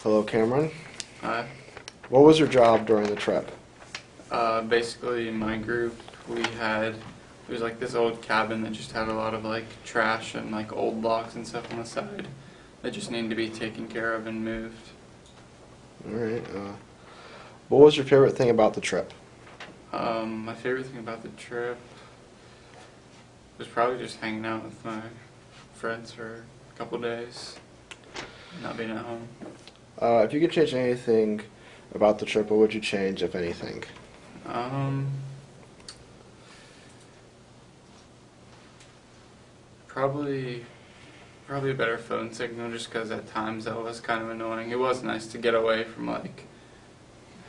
Hello, Cameron. Uh, What was your job during the trip? Basically, in my group, it was like this old cabin that just had a lot of like trash and like old logs and stuff on the side that just needed to be taken care of and moved. All right. What was your favorite thing about the trip? My favorite thing about the trip was probably just hanging out with my friends for a couple days, not being at home. If you could change anything about the trip, what would you change, if anything? Um, probably a better phone signal, just because at times that was kind of annoying. It was nice to get away from like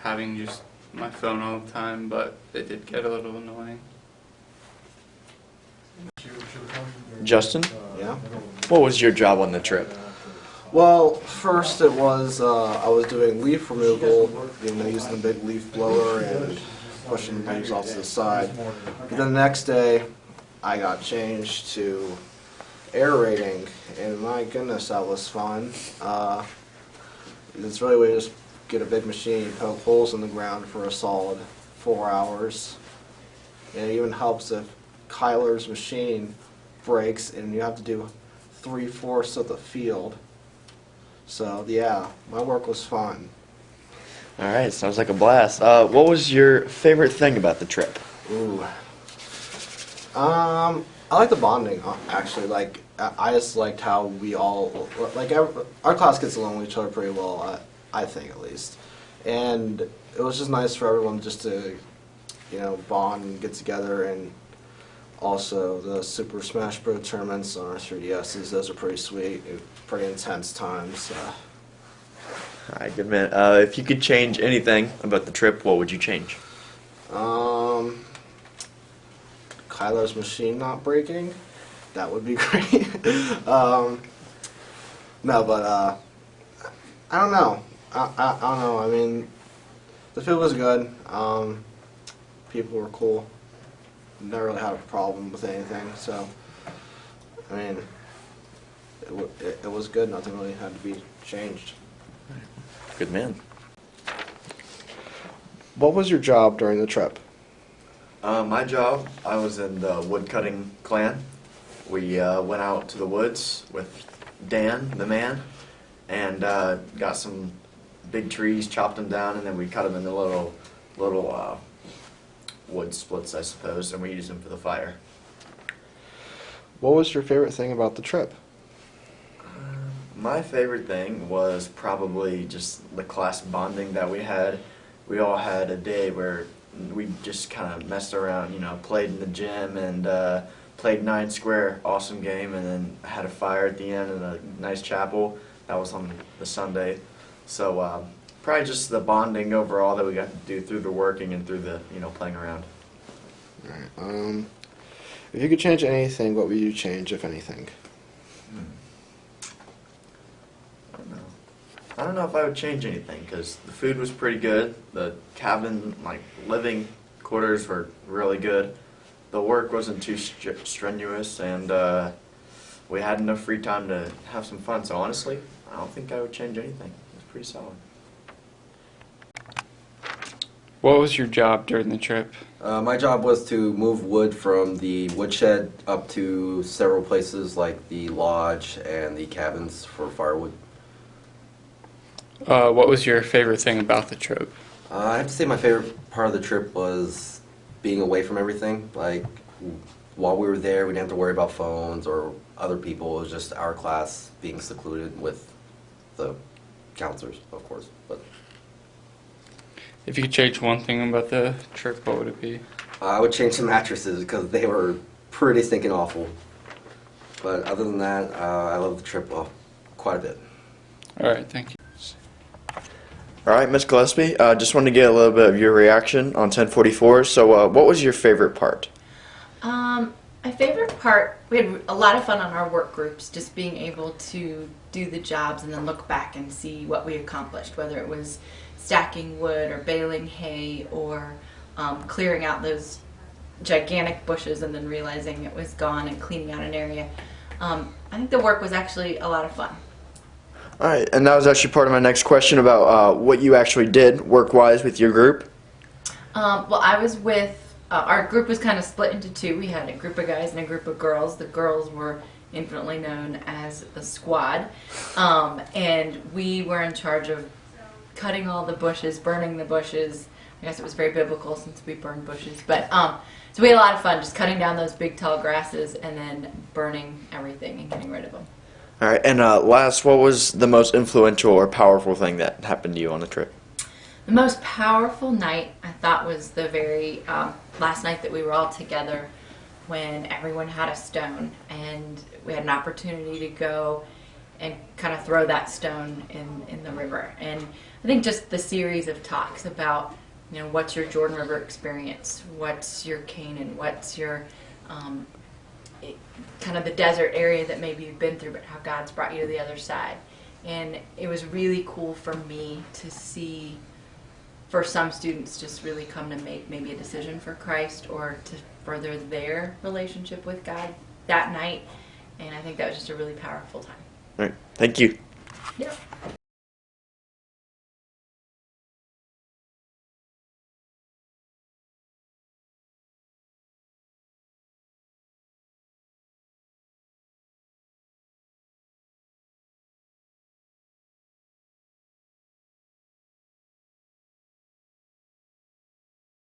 having just my phone all the time, but it did get a little annoying. Justin, Yeah. what was your job on the trip? Well, first it was I was doing leaf removal, using the big leaf blower and pushing the leaves off to the side. But then the next day, I got changed to aerating, and my goodness, that was fun. It's really way to just get a big machine, poke holes in the ground for a solid 4 hours. And it even helps if Kyler's machine breaks and you have to do 3/4 of the field. So yeah, my work was fun. All right, sounds like a blast. What was your favorite thing about the trip? Ooh. I like the bonding, actually. Like, I just liked how we all, like, our class gets along with each other pretty well, I think at least. And it was just nice for everyone just to, bond and get together. And also the Super Smash Bros. Tournaments on our 3DSs, those are pretty sweet, pretty intense times. All right, good man. If you could change anything about the trip, what would you change? Kyler's machine not breaking, that would be great. No, but I don't know. I don't know. I mean, the food was good. People were cool. Never really had a problem with anything. So, I mean, it was good. Nothing really had to be changed. Good man. What was your job during the trip? My job, I was in the woodcutting clan. We went out to the woods with Dan, the man, and got some big trees, chopped them down, and then we cut them into little wood splits, I suppose, and we used them for the fire. What was your favorite thing about the trip? My favorite thing was probably just the class bonding that we had. We all had a day where we just kind of messed around, played in the gym and played 9 Square, awesome game, and then had a fire at the end and a nice chapel. That was on the Sunday. So probably just the bonding overall that we got to do through the working and through the, playing around. All right. If you could change anything, what would you change, if anything? I don't know if I would change anything because the food was pretty good. The cabin, living quarters were really good. The work wasn't too strenuous, and we had enough free time to have some fun. So honestly, I don't think I would change anything. It was pretty solid. What was your job during the trip? My job was to move wood from the woodshed up to several places like the lodge and the cabins for firewood. What was your favorite thing about the trip? I have to say my favorite part of the trip was being away from everything. Like, while we were there, we didn't have to worry about phones or other people. It was just our class being secluded with the counselors, of course. But If you could change one thing about the trip, what would it be? I would change the mattresses because they were pretty stinking awful. But other than that, I love the trip quite a bit. All right, thank you. All right, Ms. Gillespie, just wanted to get a little bit of your reaction on 1044. So what was your favorite part? My favorite part, we had a lot of fun on our work groups, just being able to do the jobs and then look back and see what we accomplished, whether it was stacking wood or baling hay or clearing out those gigantic bushes and then realizing it was gone and cleaning out an area. I think the work was actually a lot of fun. All right, and that was actually part of my next question about what you actually did work-wise with your group. Well, I was with, our group was kind of split into two. We had a group of guys and a group of girls. The girls were infinitely known as the squad. And we were in charge of cutting all the bushes, burning the bushes. I guess it was very biblical since we burned bushes. But so we had a lot of fun just cutting down those big tall grasses and then burning everything and getting rid of them. All right, and last, what was the most influential or powerful thing that happened to you on the trip? The most powerful night, I thought, was the very last night that we were all together when everyone had a stone and we had an opportunity to go and kind of throw that stone in the river. And I think just the series of talks about, you know, what's your Jordan River experience, what's your Canaan, what's your kind of the desert area that maybe you've been through, but how God's brought you to the other side. And it was really cool for me to see, for some students, just really come to make maybe a decision for Christ or to further their relationship with God that night. And I think that was just a really powerful time. All right, thank you. Yep.